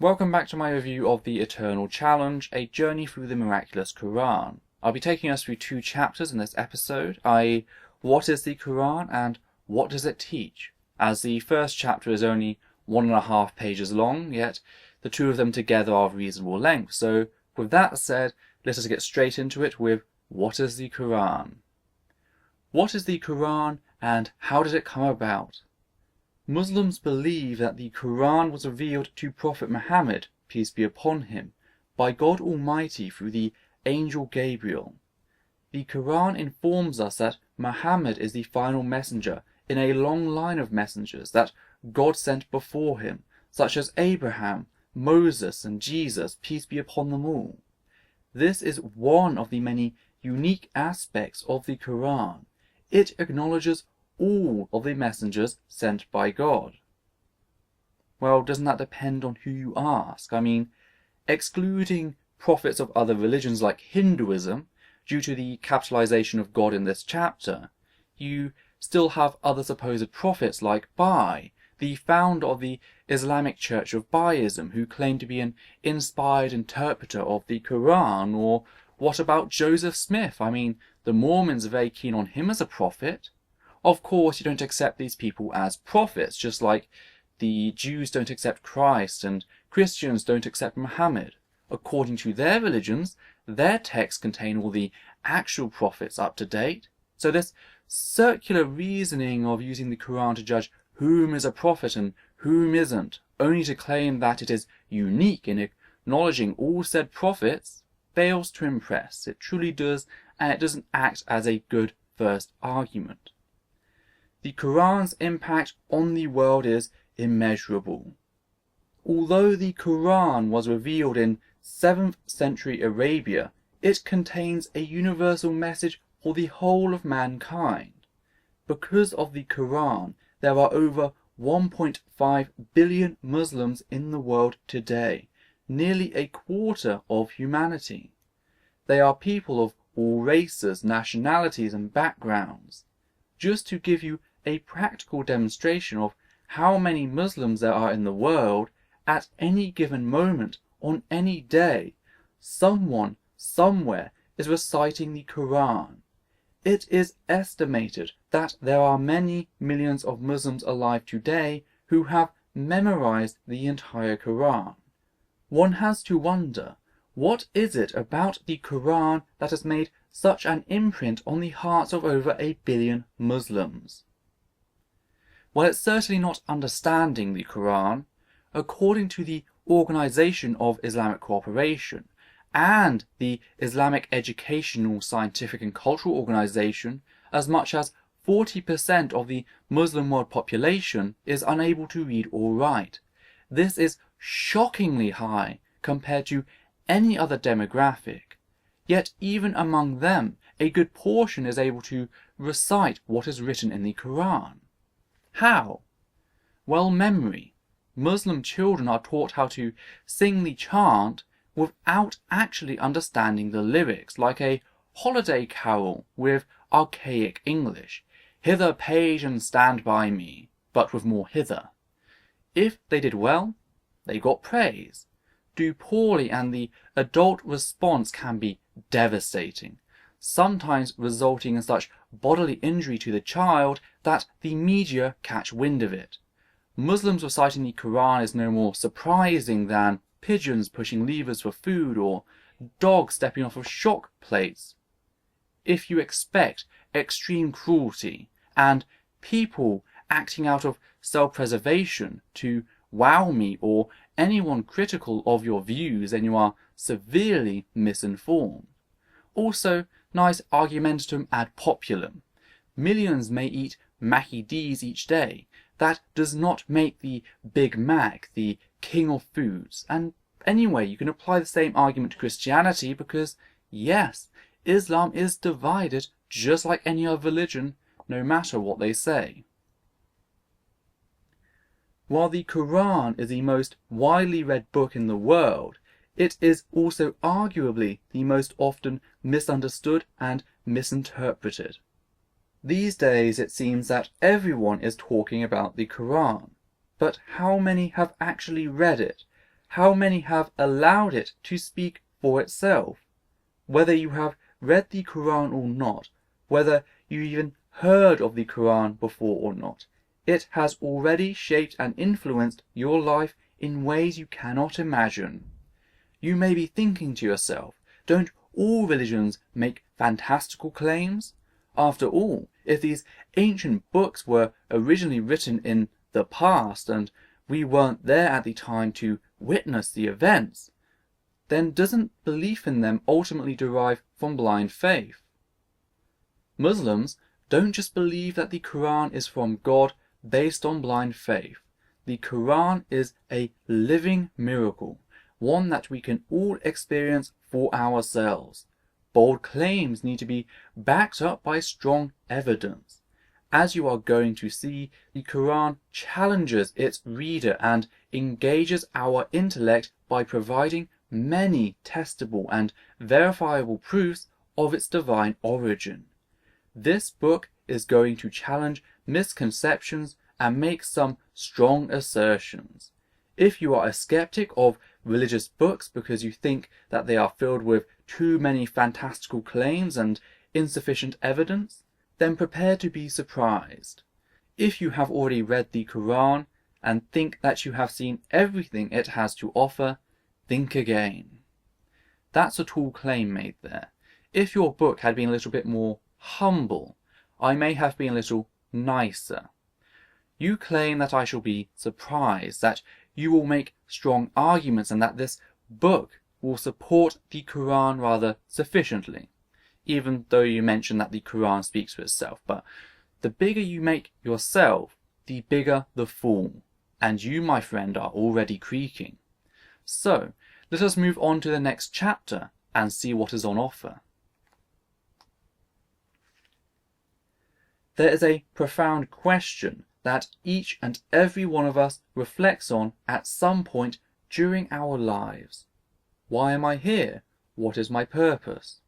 Welcome back to my review of The Eternal Challenge, a journey through the miraculous Quran. I'll be taking us through two chapters in this episode, i.e. what is the Quran and what does it teach, as the first chapter is only 1.5 pages long, yet the two of them together are of reasonable length. So with that said, let us get straight into it with what is the Quran? What is the Quran and how did it come about? Muslims believe that the Quran was revealed to Prophet Muhammad, peace be upon him, by God Almighty through the angel Gabriel. The Quran informs us that Muhammad is the final messenger in a long line of messengers that God sent before him, such as Abraham, Moses, and Jesus, peace be upon them all. This is one of the many unique aspects of the Quran. It acknowledges all of the messengers sent by God. Well, doesn't that depend on who you ask? I mean, excluding prophets of other religions like Hinduism, due to the capitalization of God in this chapter, you still have other supposed prophets like Bai, the founder of the Islamic Church of Baism, who claimed to be an inspired interpreter of the Quran. Or what about Joseph Smith? I mean, the Mormons are very keen on him as a prophet. Of course, you don't accept these people as prophets, just like the Jews don't accept Christ and Christians don't accept Muhammad. According to their religions, their texts contain all the actual prophets up to date. So this circular reasoning of using the Quran to judge whom is a prophet and whom isn't, only to claim that it is unique in acknowledging all said prophets, fails to impress. It truly does, and it doesn't act as a good first argument. The Quran's impact on the world is immeasurable. Although the Quran was revealed in 7th century Arabia, it contains a universal message for the whole of mankind. Because of the Quran, there are over 1.5 billion Muslims in the world today, nearly a quarter of humanity. They are people of all races, nationalities, and backgrounds. Just to give you a practical demonstration of how many Muslims there are in the world, at any given moment, on any day, someone, somewhere, is reciting the Quran. It is estimated that there are many millions of Muslims alive today who have memorized the entire Quran. One has to wonder, what is it about the Quran that has made such an imprint on the hearts of over 1 billion Muslims? Well, it's certainly not understanding the Quran. According to the Organization of Islamic Cooperation and the Islamic Educational, Scientific and Cultural Organization, as much as 40% of the Muslim world population is unable to read or write. This is shockingly high compared to any other demographic. Yet even among them, a good portion is able to recite what is written in the Quran. How? Well, memory. Muslim children are taught how to sing the chant without actually understanding the lyrics, like a holiday carol with archaic English. Hither, page, and stand by me, but with more hither. If they did well, they got praise. Do poorly and the adult response can be devastating, sometimes resulting in such bodily injury to the child that the media catch wind of it. Muslims reciting the Quran is no more surprising than pigeons pushing levers for food or dogs stepping off of shock plates. If you expect extreme cruelty and people acting out of self-preservation to wow me or anyone critical of your views, then you are severely misinformed. Also, nice argumentum ad populum. Millions may eat Mackie D's each day. That does not make the Big Mac the king of foods. And anyway, you can apply the same argument to Christianity because, yes, Islam is divided just like any other religion, no matter what they say. While the Quran is the most widely read book in the world, it is also arguably the most often misunderstood and misinterpreted. These days it seems that everyone is talking about the Quran, but how many have actually read it? how many have allowed it to speak for itself? Whether you have read the Quran or not, whether you even heard of the Quran before or not, it has already shaped and influenced your life in ways you cannot imagine. You may be thinking to yourself, don't all religions make fantastical claims? After all, if these ancient books were originally written in the past and we weren't there at the time to witness the events, then doesn't belief in them ultimately derive from blind faith? Muslims don't just believe that the Quran is from God based on blind faith. The Quran is a living miracle, one that we can all experience for ourselves. Bold claims need to be backed up by strong evidence. As you are going to see, the Quran challenges its reader and engages our intellect by providing many testable and verifiable proofs of its divine origin. This book is going to challenge misconceptions and make some strong assertions. If you are a skeptic of religious books because you think that they are filled with too many fantastical claims and insufficient evidence, then prepare to be surprised. If you have already read the Quran and think that you have seen everything it has to offer, think again. That's a tall claim made there. If your book had been a little bit more humble, I may have been a little nicer. You claim that I shall be surprised, that you will make strong arguments, and that this book will support the Quran rather sufficiently, even though you mention that the Quran speaks for itself. But the bigger you make yourself, the bigger the fall, and you, my friend, are already creaking. So, let us move on to the next chapter and see what is on offer. There is a profound question that each and every one of us reflects on at some point during our lives. Why am I here? What is my purpose?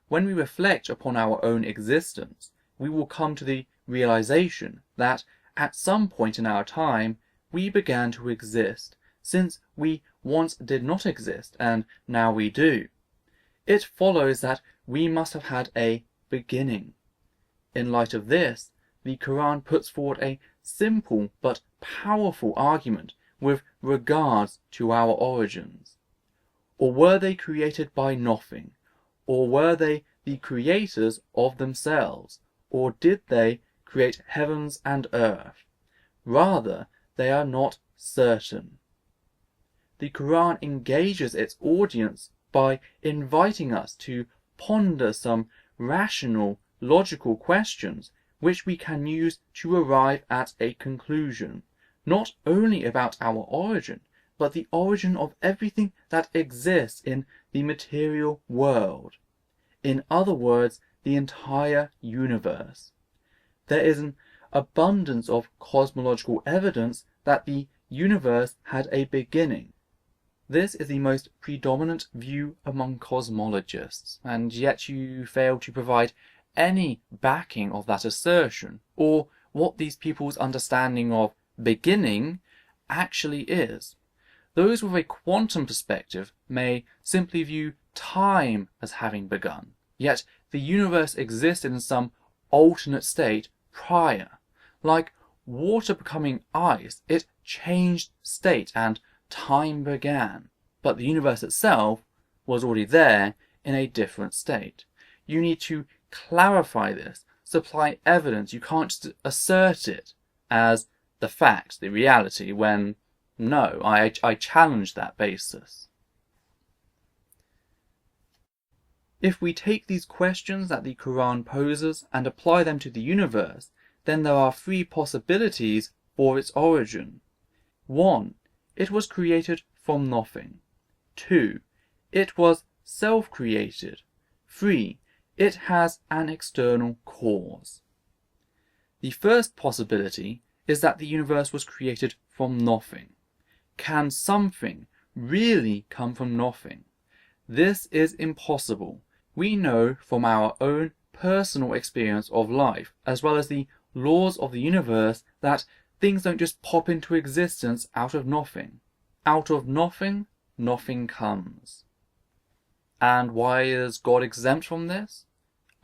When we reflect upon our own existence, we will come to the realization that at some point in our time we began to exist, since we once did not exist and now we do. It follows that we must have had a beginning. In light of this, the Quran puts forward a simple but powerful argument with regards to our origins. Or were they created by nothing? Or were they the creators of themselves? Or did they create heavens and earth? Rather, they are not certain. The Quran engages its audience by inviting us to ponder some rational, logical questions which we can use to arrive at a conclusion, not only about our origin, but the origin of everything that exists in the material world. In other words, the entire universe. There is an abundance of cosmological evidence that the universe had a beginning. This is the most predominant view among cosmologists, and yet you fail to provide any backing of that assertion, or what these people's understanding of beginning actually is. Those with a quantum perspective may simply view time as having begun, yet the universe existed in some alternate state prior. Like water becoming ice, it changed state and time began, but the universe itself was already there in a different state. You need to clarify this, supply evidence. You can't just assert it as the fact, the reality, when no, I challenge that basis. If we take these questions that the Quran poses and apply them to the universe, then there are three possibilities for its origin. 1. It was created from nothing. 2. It was self-created. 3. It has an external cause. The first possibility is that the universe was created from nothing. Can something really come from nothing? This is impossible. We know from our own personal experience of life, as well as the laws of the universe, that things don't just pop into existence out of nothing. Out of nothing, nothing comes. And why is God exempt from this?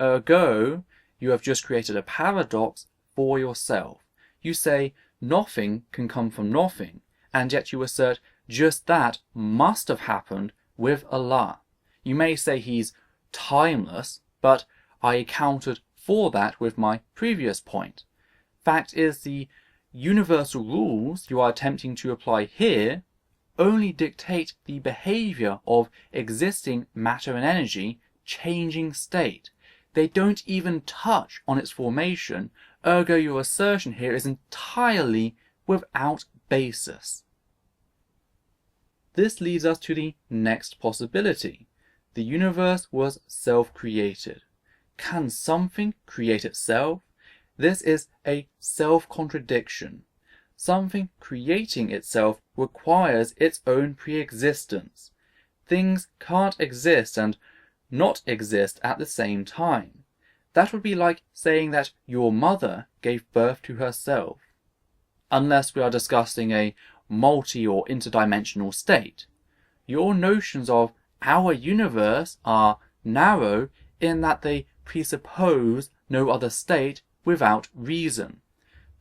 Ergo, you have just created a paradox for yourself. You say nothing can come from nothing, and yet you assert just that must have happened with Allah. You may say he's timeless, but I accounted for that with my previous point. Fact is, the universal rules you are attempting to apply here only dictate the behavior of existing matter and energy changing state. They don't even touch on its formation, ergo your assertion here is entirely without basis. This leads us to the next possibility. The universe was self-created. Can something create itself? This is a self-contradiction. Something creating itself requires its own pre-existence. Things can't exist and not exist at the same time. That would be like saying that your mother gave birth to herself. Unless we are discussing a multi- or interdimensional state. Your notions of our universe are narrow in that they presuppose no other state without reason.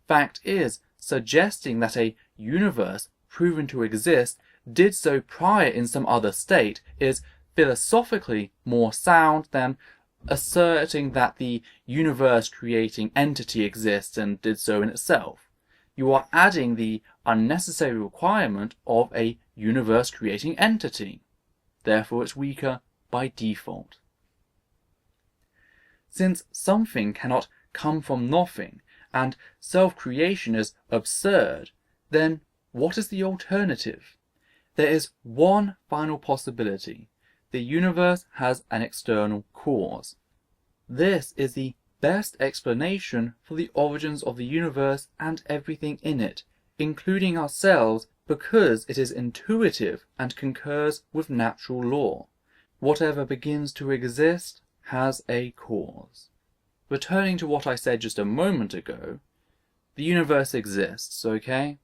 Fact is, suggesting that a universe proven to exist did so prior in some other state is philosophically more sound than asserting that the universe-creating entity exists and did so in itself. You are adding the unnecessary requirement of a universe-creating entity. Therefore, it's weaker by default. Since something cannot come from nothing, and self-creation is absurd, then what is the alternative? There is one final possibility. The universe has an external cause. This is the best explanation for the origins of the universe and everything in it, including ourselves, because it is intuitive and concurs with natural law. Whatever begins to exist has a cause. Returning to what I said just a moment ago, the universe exists, okay?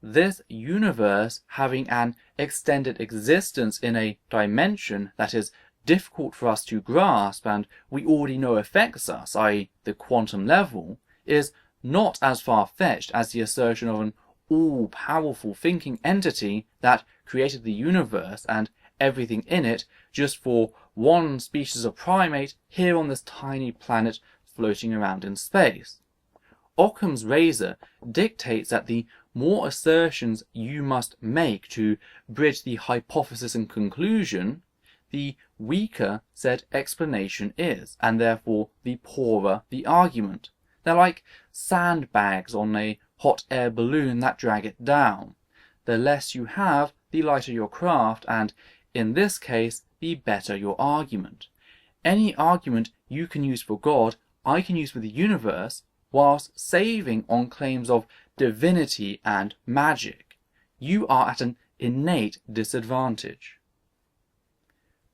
This universe having an extended existence in a dimension that is difficult for us to grasp and we already know affects us, i.e. the quantum level, is not as far-fetched as the assertion of an all-powerful thinking entity that created the universe and everything in it just for one species of primate here on this tiny planet floating around in space. Occam's razor dictates that the more assertions you must make to bridge the hypothesis and conclusion, the weaker said explanation is, and therefore the poorer the argument. They're like sandbags on a hot air balloon that drag it down. The less you have, the lighter your craft, and in this case, the better your argument. Any argument you can use for God, I can use for the universe, whilst saving on claims of divinity and magic. You are at an innate disadvantage.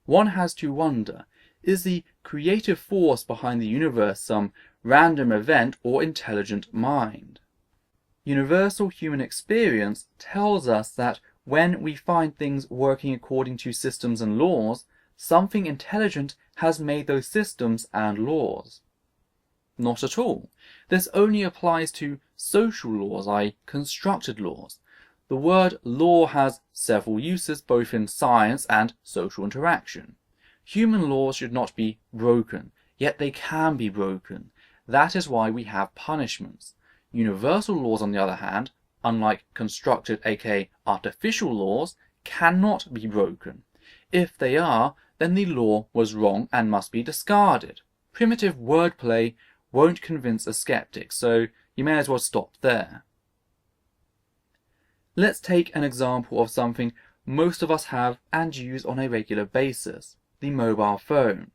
One has to wonder, is the creative force behind the universe some random event or intelligent mind? Universal human experience tells us that when we find things working according to systems and laws, something intelligent has made those systems and laws. Not at all. This only applies to social laws, i.e. constructed laws. The word law has several uses both in science and social interaction. Human laws should not be broken, yet they can be broken. That is why we have punishments. Universal laws, on the other hand, unlike constructed aka artificial laws, cannot be broken. If they are, then the law was wrong and must be discarded. Primitive wordplay won't convince a skeptic, so you may as well stop there. Let's take an example of something most of us have and use on a regular basis, the mobile phone.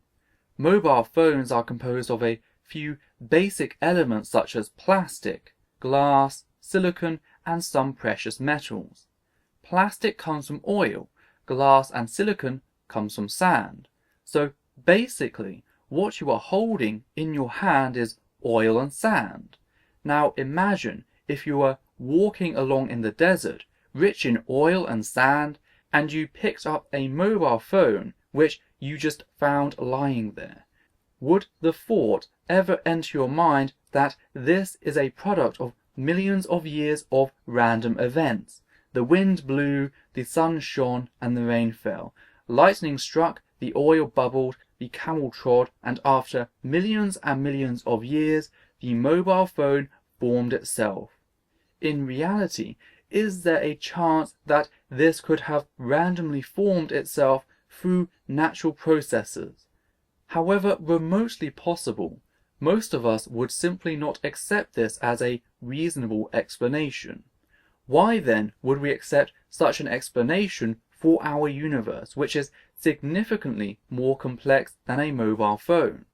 Mobile phones are composed of a few basic elements such as plastic, glass, silicon, and some precious metals. Plastic comes from oil, glass and silicon comes from sand. So basically, what you are holding in your hand is oil and sand. Now imagine if you were walking along in the desert, rich in oil and sand, and you picked up a mobile phone which you just found lying there, would the thought ever enter your mind that this is a product of millions of years of random events? The wind blew, the sun shone, and the rain fell. Lightning struck, the oil bubbled, the camel trod, and after millions and millions of years, the mobile phone formed itself. In reality, is there a chance that this could have randomly formed itself through natural processes? However remotely possible, most of us would simply not accept this as a reasonable explanation. Why then would we accept such an explanation for our universe, which is significantly more complex than a mobile phone?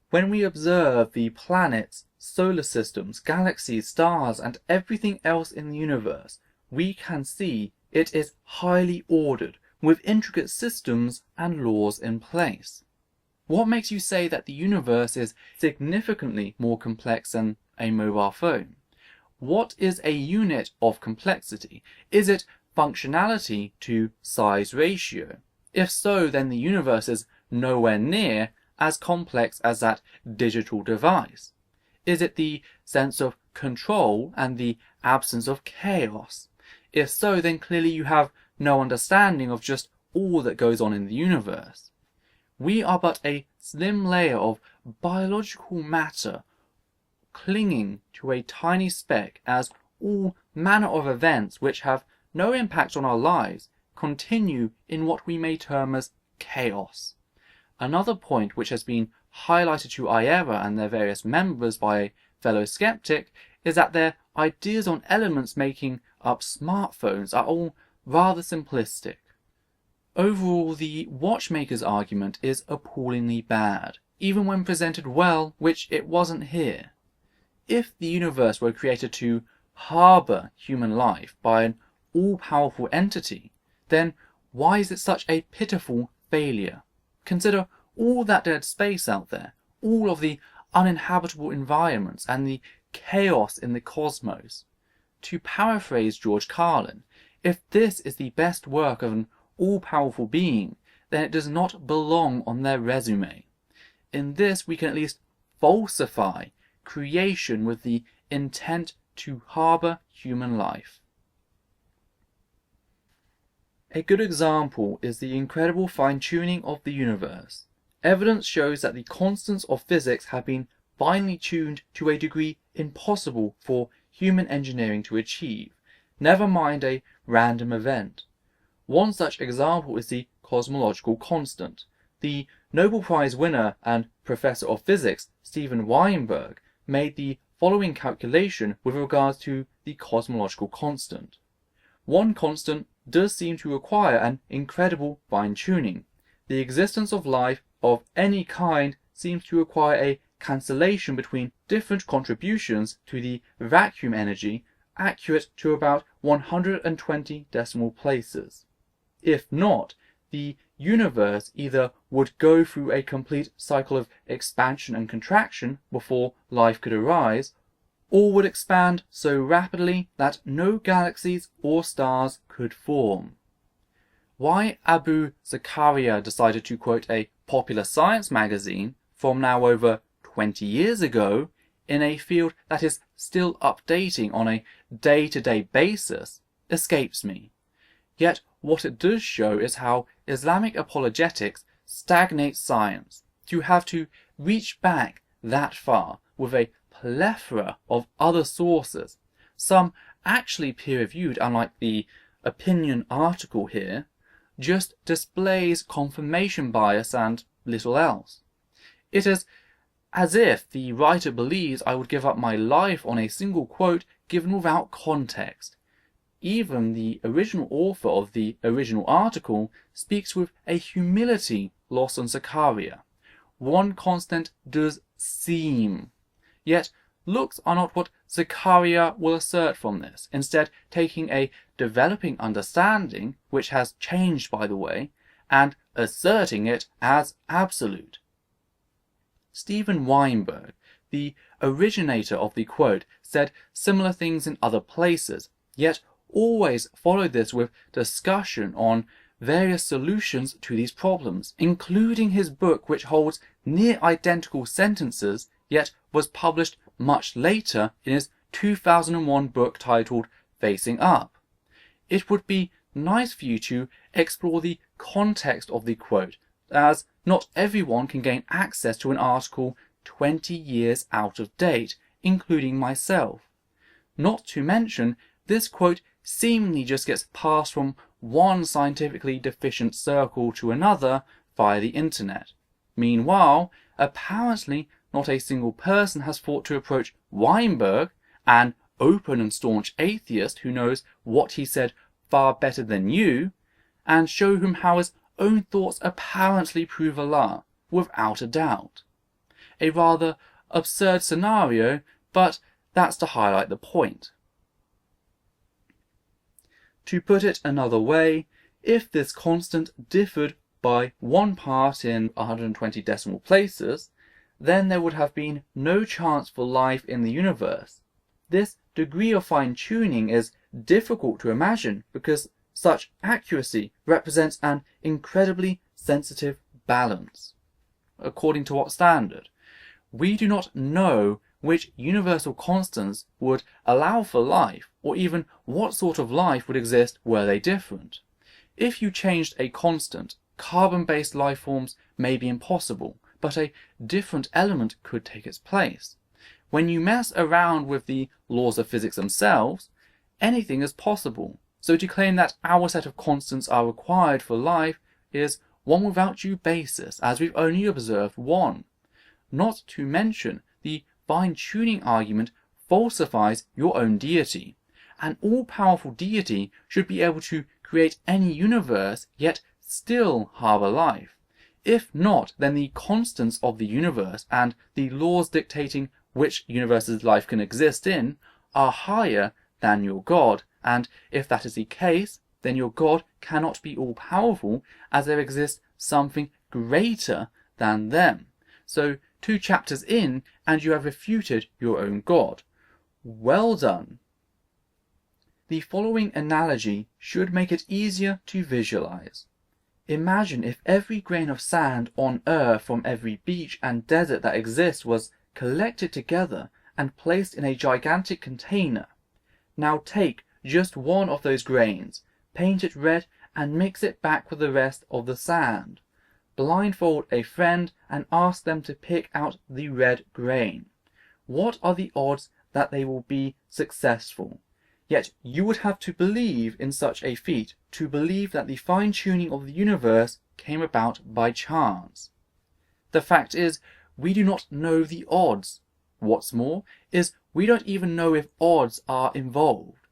When we observe the planets, solar systems, galaxies, stars, and everything else in the universe, we can see it is highly ordered, with intricate systems and laws in place. What makes you say that the universe is significantly more complex than a mobile phone? What is a unit of complexity? Is it functionality to size ratio? If so, then the universe is nowhere near as complex as that digital device. Is it the sense of control and the absence of chaos? If so, then clearly you have no understanding of just all that goes on in the universe. We are but a slim layer of biological matter clinging to a tiny speck, as all manner of events which have no impact on our lives continue in what we may term as chaos. Another point which has been highlighted to iERRA and their various members by a fellow skeptic is that their ideas on elements making up smartphones are all rather simplistic. Overall, the watchmaker's argument is appallingly bad, even when presented well, which it wasn't here. If the universe were created to harbour human life by an all-powerful entity, then why is it such a pitiful failure? Consider all that dead space out there, all of the uninhabitable environments and the chaos in the cosmos. To paraphrase George Carlin, if this is the best work of an all-powerful being, then it does not belong on their resume. In this we can at least falsify creation with the intent to harbour human life. A good example is the incredible fine-tuning of the universe. Evidence shows that the constants of physics have been finely tuned to a degree impossible for human engineering to achieve, never mind a random event. One such example is the cosmological constant. The Nobel Prize winner and professor of physics, Steven Weinberg, made the following calculation with regards to the cosmological constant. One constant does seem to require an incredible fine-tuning. The existence of life of any kind seems to require a cancellation between different contributions to the vacuum energy accurate to about 120 decimal places. If not, the universe either would go through a complete cycle of expansion and contraction before life could arise, or would expand so rapidly that no galaxies or stars could form. Why Abu Zakaria decided to quote a popular science magazine from now over 20 years ago in a field that is still updating on a day-to-day basis escapes me. Yet what it does show is how Islamic apologetics stagnates science. To have to reach back that far with a plethora of other sources, some actually peer-reviewed, unlike the opinion article here, just displays confirmation bias and little else. It is as if the writer believes I would give up my life on a single quote given without context. Even the original author of the original article speaks with a humility lost on Zakaria. One constant does seem. Yet looks are not what Zakaria will assert from this, instead taking a developing understanding, which has changed by the way, and asserting it as absolute. Steven Weinberg, the originator of the quote, said similar things in other places, yet always followed this with discussion on various solutions to these problems, including his book, which holds near identical sentences, yet was published much later in his 2001 book titled Facing Up. It would be nice for you to explore the context of the quote, as not everyone can gain access to an article 20 years out of date, including myself. Not to mention, this quote seemingly just gets passed from one scientifically deficient circle to another via the internet. Meanwhile, apparently not a single person has thought to approach Weinberg, an open and staunch atheist who knows what he said far better than you, and show him how his own thoughts apparently prove Allah, without a doubt. A rather absurd scenario, but that's to highlight the point. To put it another way, if this constant differed by 1 part in 120 decimal places, then there would have been no chance for life in the universe. This degree of fine-tuning is difficult to imagine because such accuracy represents an incredibly sensitive balance. According to what standard? We do not know which universal constants would allow for life, or even what sort of life would exist were they different. If you changed a constant, carbon-based life forms may be impossible, but a different element could take its place. When you mess around with the laws of physics themselves, anything is possible. So to claim that our set of constants are required for life is one without due basis, as we've only observed one. Not to mention, the fine-tuning argument falsifies your own deity. An all-powerful deity should be able to create any universe, yet still harbour life. If not, then the constants of the universe and the laws dictating which universes life can exist in are higher than your God, and if that is the case, then your God cannot be all-powerful, as there exists something greater than them. So 2 chapters in, and you have refuted your own God. Well done. The following analogy should make it easier to visualize. Imagine if every grain of sand on earth from every beach and desert that exists was collected together and placed in a gigantic container. Now take just one of those grains, paint it red and mix it back with the rest of the sand. Blindfold a friend and ask them to pick out the red grain. What are the odds that they will be successful? Yet you would have to believe in such a feat to believe that the fine-tuning of the universe came about by chance. The fact is, we do not know the odds. What's more is we don't even know if odds are involved.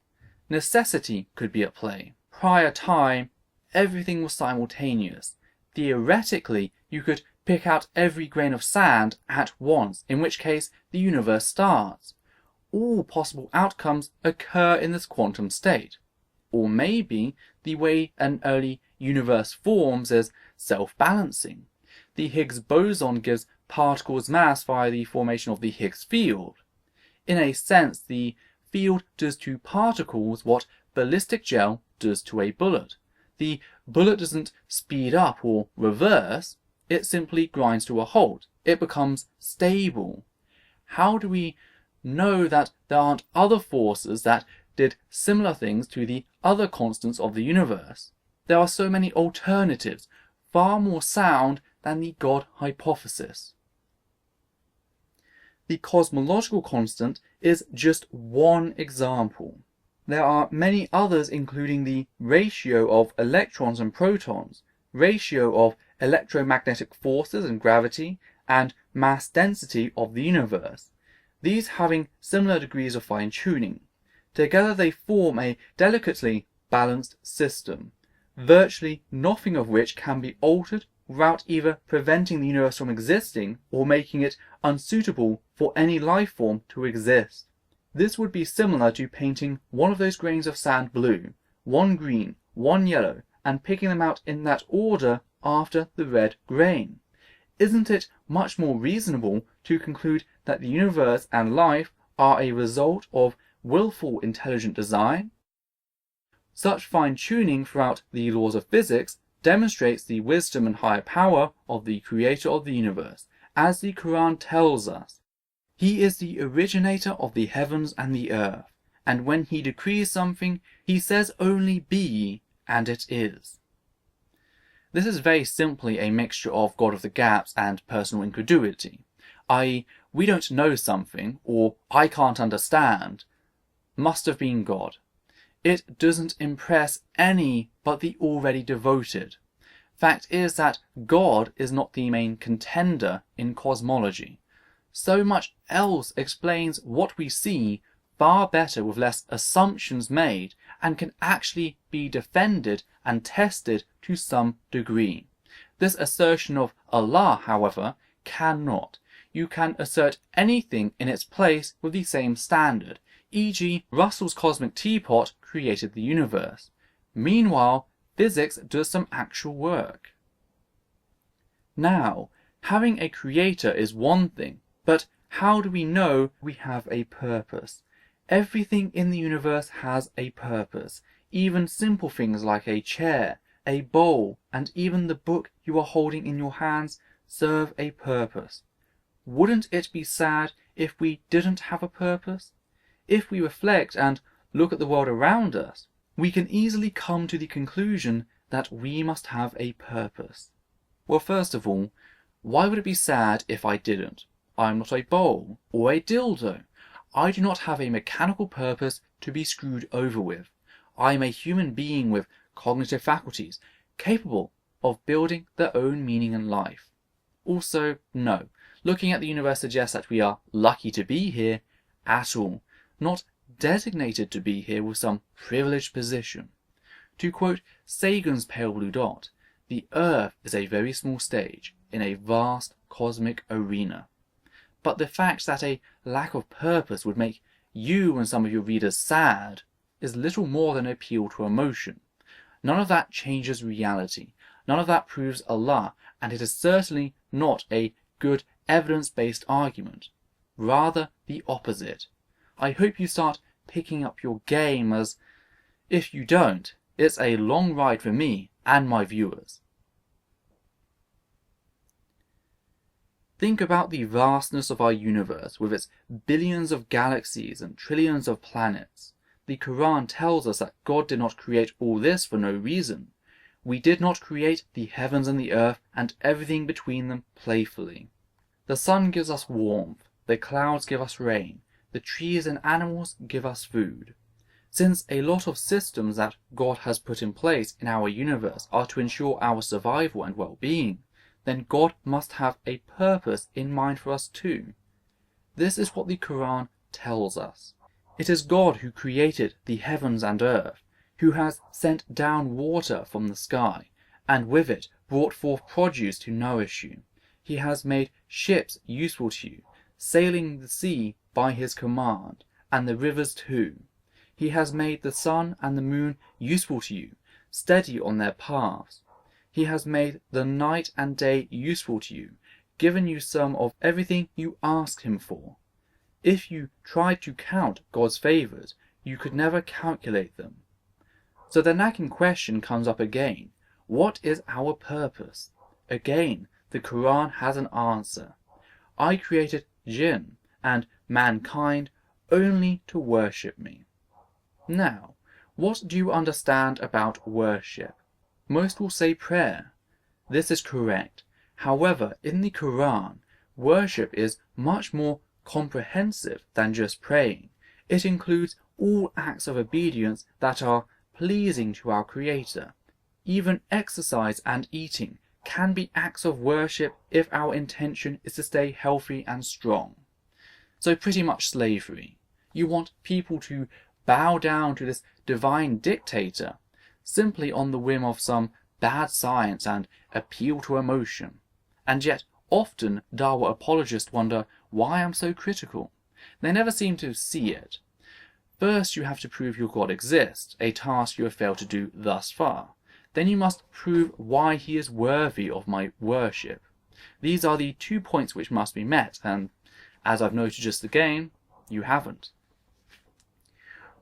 Necessity could be at play. Prior time, everything was simultaneous. Theoretically, you could pick out every grain of sand at once, in which case the universe starts. All possible outcomes occur in this quantum state. Or maybe the way an early universe forms is self-balancing. The Higgs boson gives particles mass via the formation of the Higgs field. In a sense, the field does to particles what ballistic gel does to a bullet. The bullet doesn't speed up or reverse, it simply grinds to a halt. It becomes stable. How do we know that there aren't other forces that did similar things to the other constants of the universe? There are so many alternatives, far more sound than the God hypothesis. The cosmological constant is just one example. There are many others, including the ratio of electrons and protons, ratio of electromagnetic forces and gravity, and mass density of the universe, these having similar degrees of fine-tuning. Together they form a delicately balanced system, virtually nothing of which can be altered without either preventing the universe from existing or making it unsuitable for any life form to exist. This would be similar to painting one of those grains of sand blue, one green, one yellow, and picking them out in that order after the red grain. Isn't it much more reasonable to conclude that the universe and life are a result of willful intelligent design? Such fine-tuning throughout the laws of physics demonstrates the wisdom and higher power of the creator of the universe, as the Quran tells us. He is the originator of the heavens and the earth, and when he decrees something, he says only be, and it is. This is very simply a mixture of God of the gaps and personal incredulity, i.e., we don't know something, or I can't understand, must have been God. It doesn't impress any but the already devoted. Fact is that God is not the main contender in cosmology. So much else explains what we see far better with less assumptions made, and can actually be defended and tested to some degree. This assertion of Allah, however, cannot. You can assert anything in its place with the same standard, e.g. Russell's cosmic teapot created the universe. Meanwhile, physics does some actual work. Now, having a creator is one thing, but how do we know we have a purpose? Everything in the universe has a purpose. Even simple things like a chair, a bowl, and even the book you are holding in your hands serve a purpose. Wouldn't it be sad if we didn't have a purpose? If we reflect and look at the world around us, we can easily come to the conclusion that we must have a purpose. Well, first of all, why would it be sad if I didn't? I'm not a bowl or a dildo. I do not have a mechanical purpose to be screwed over with. I am a human being with cognitive faculties, capable of building their own meaning in life. Also, no, looking at the universe suggests that we are lucky to be here at all, not designated to be here with some privileged position. To quote Sagan's Pale Blue Dot, the Earth is a very small stage in a vast cosmic arena. But the fact that a lack of purpose would make you and some of your readers sad is little more than an appeal to emotion. None of that changes reality. None of that proves Allah, and it is certainly not a good evidence-based argument. Rather the opposite. I hope you start picking up your game, as if you don't, it's a long ride for me and my viewers. Think about the vastness of our universe with its billions of galaxies and trillions of planets. The Quran tells us that God did not create all this for no reason. We did not create the heavens and the earth and everything between them playfully. The sun gives us warmth, the clouds give us rain, the trees and animals give us food. Since a lot of systems that God has put in place in our universe are to ensure our survival and well-being, then God must have a purpose in mind for us too. This is what the Quran tells us. It is God who created the heavens and earth, who has sent down water from the sky, and with it brought forth produce to nourish you. He has made ships useful to you, sailing the sea by his command, and the rivers too. He has made the sun and the moon useful to you, steady on their paths. He has made the night and day useful to you, given you some of everything you asked him for. If you tried to count God's favours, you could never calculate them. So the nagging question comes up again. What is our purpose? Again, the Quran has an answer. I created jinn and mankind only to worship me. Now, what do you understand about worship? Most will say prayer. This is correct. However, in the Quran, worship is much more comprehensive than just praying. It includes all acts of obedience that are pleasing to our Creator. Even exercise and eating can be acts of worship if our intention is to stay healthy and strong. So pretty much slavery. You want people to bow down to this divine dictator simply on the whim of some bad science and appeal to emotion. And yet often Dawa apologists wonder why I'm so critical. They never seem to see it. First you have to prove your God exists, a task you have failed to do thus far. Then you must prove why he is worthy of my worship. These are the 2 points which must be met, and as I've noted just again, you haven't.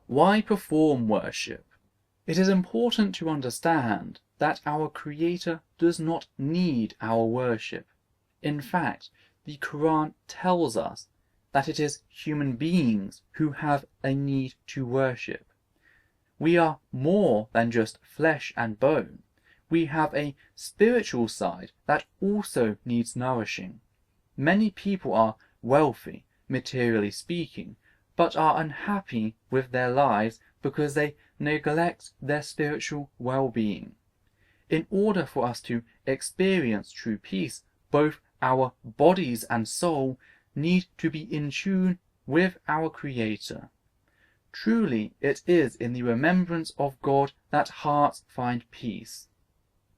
Why perform worship? It is important to understand that our Creator does not need our worship. In fact, the Quran tells us that it is human beings who have a need to worship. We are more than just flesh and bone. We have a spiritual side that also needs nourishing. Many people are wealthy, materially speaking, but are unhappy with their lives because they neglect their spiritual well-being. In order for us to experience true peace, both our bodies and soul need to be in tune with our Creator. Truly, it is in the remembrance of God that hearts find peace.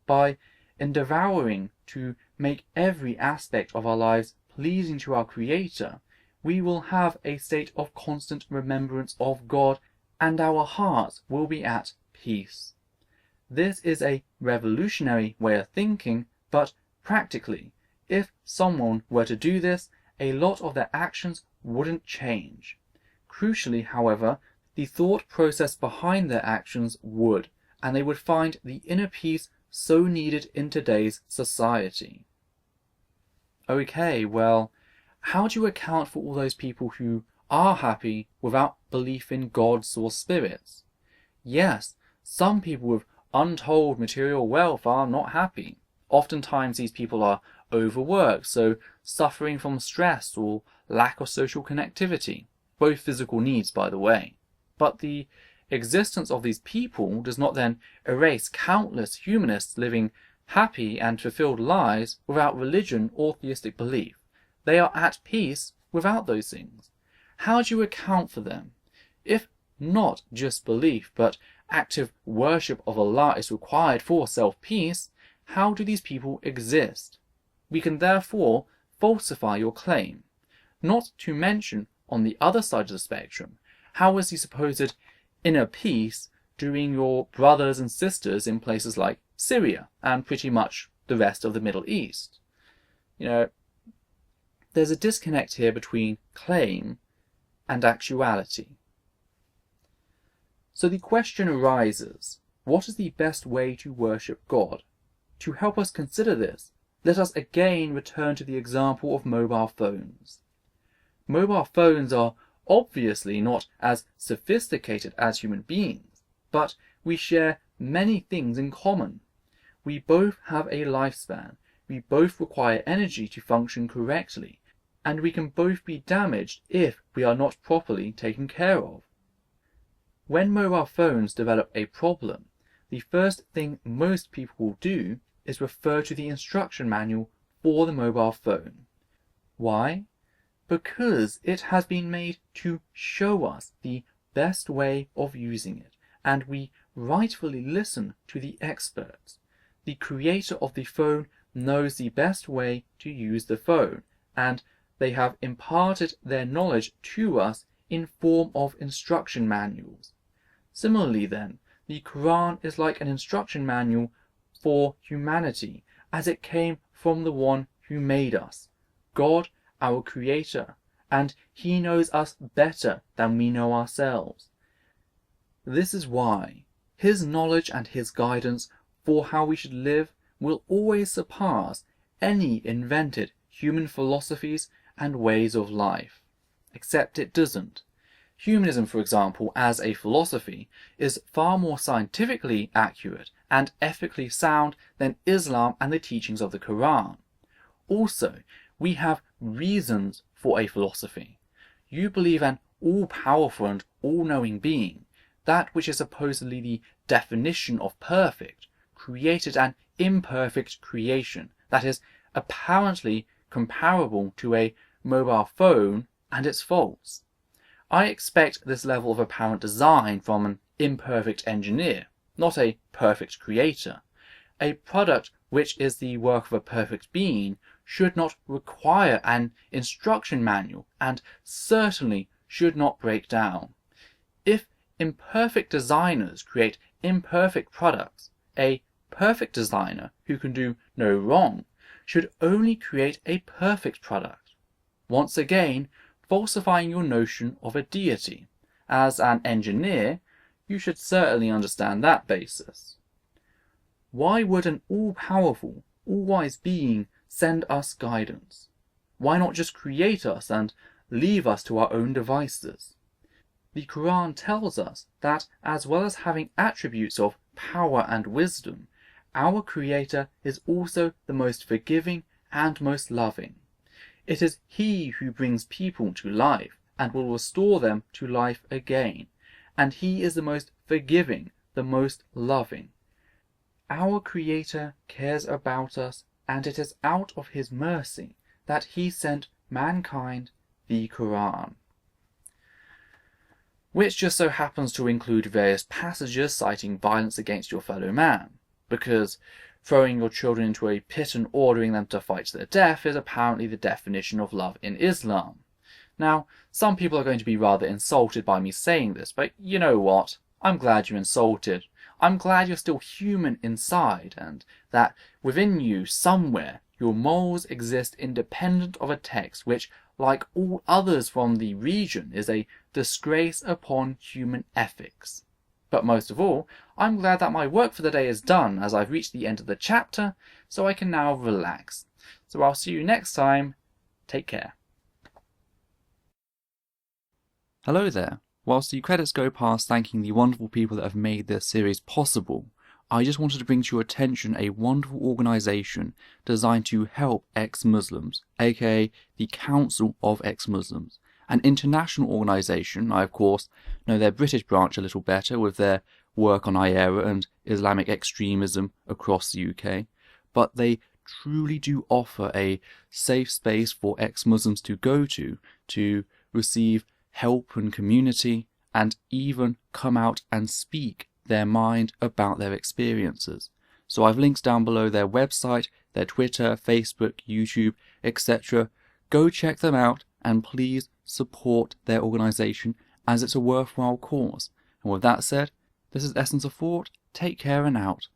By endeavoring to make every aspect of our lives pleasing to our Creator, we will have a state of constant remembrance of God, and our hearts will be at peace. This is a revolutionary way of thinking, but practically, if someone were to do this, a lot of their actions wouldn't change. Crucially, however, the thought process behind their actions would, and they would find the inner peace so needed in today's society. Okay, well, how do you account for all those people who are happy without belief in gods or spirits? Yes, some people with untold material wealth are not happy. Oftentimes these people are overworked, so suffering from stress or lack of social connectivity, both physical needs, by the way. But the existence of these people does not then erase countless humanists living happy and fulfilled lives without religion or theistic belief. They are at peace without those things. How do you account for them? If not just belief, but active worship of Allah is required for self-peace, how do these people exist? We can therefore falsify your claim. Not to mention, on the other side of the spectrum, how is the supposed inner peace doing your brothers and sisters in places like Syria and pretty much the rest of the Middle East? There's a disconnect here between claim and actuality. So the question arises, what is the best way to worship God? To help us consider this, let us again return to the example of mobile phones. Mobile phones are obviously not as sophisticated as human beings, but we share many things in common. We both have a lifespan, we both require energy to function correctly, and we can both be damaged if we are not properly taken care of. When mobile phones develop a problem, the first thing most people will do is refer to the instruction manual for the mobile phone. Why? Because it has been made to show us the best way of using it, and we rightfully listen to the experts. The creator of the phone knows the best way to use the phone, and they have imparted their knowledge to us in form of instruction manuals. Similarly then, the Quran is like an instruction manual for humanity, as it came from the one who made us, God, our Creator, and He knows us better than we know ourselves. This is why His knowledge and His guidance for how we should live will always surpass any invented human philosophies and ways of life. Except it doesn't. Humanism, for example, as a philosophy, is far more scientifically accurate and ethically sound than Islam and the teachings of the Quran. Also, we have reasons for a philosophy. You believe an all-powerful and all-knowing being, that which is supposedly the definition of perfect, created an imperfect creation that is apparently comparable to a mobile phone and its faults. I expect this level of apparent design from an imperfect engineer, not a perfect creator. A product which is the work of a perfect being should not require an instruction manual and certainly should not break down. If imperfect designers create imperfect products, a perfect designer who can do no wrong should only create a perfect product. Once again, falsifying your notion of a deity. As an engineer, you should certainly understand that basis. Why would an all-powerful, all-wise being send us guidance? Why not just create us and leave us to our own devices? The Quran tells us that as well as having attributes of power and wisdom, our Creator is also the most forgiving and most loving. It is He who brings people to life and will restore them to life again, and He is the most forgiving, the most loving. Our Creator cares about us, and it is out of His mercy that He sent mankind the Quran, which just so happens to include various passages citing violence against your fellow man, because throwing your children into a pit and ordering them to fight to their death is apparently the definition of love in Islam. Now, some people are going to be rather insulted by me saying this, but you know what? I'm glad you're insulted. I'm glad you're still human inside, and that within you, somewhere, your morals exist independent of a text which, like all others from the region, is a disgrace upon human ethics. But most of all, I'm glad that my work for the day is done, as I've reached the end of the chapter, so I can now relax. So I'll see you next time. Take care. Hello there. Whilst the credits go past thanking the wonderful people that have made this series possible, I just wanted to bring to your attention a wonderful organisation designed to help ex-Muslims, aka the Council of Ex-Muslims, an international organisation. I of course know their British branch a little better with their work on iERA and Islamic extremism across the UK, but they truly do offer a safe space for ex-Muslims to go to receive help and community, and even come out and speak their mind about their experiences. So I've links down below their website, their Twitter, Facebook, YouTube, etc. Go check them out and please support their organisation, as it's a worthwhile cause. And with that said, this is Essence of Thought. Take care and out.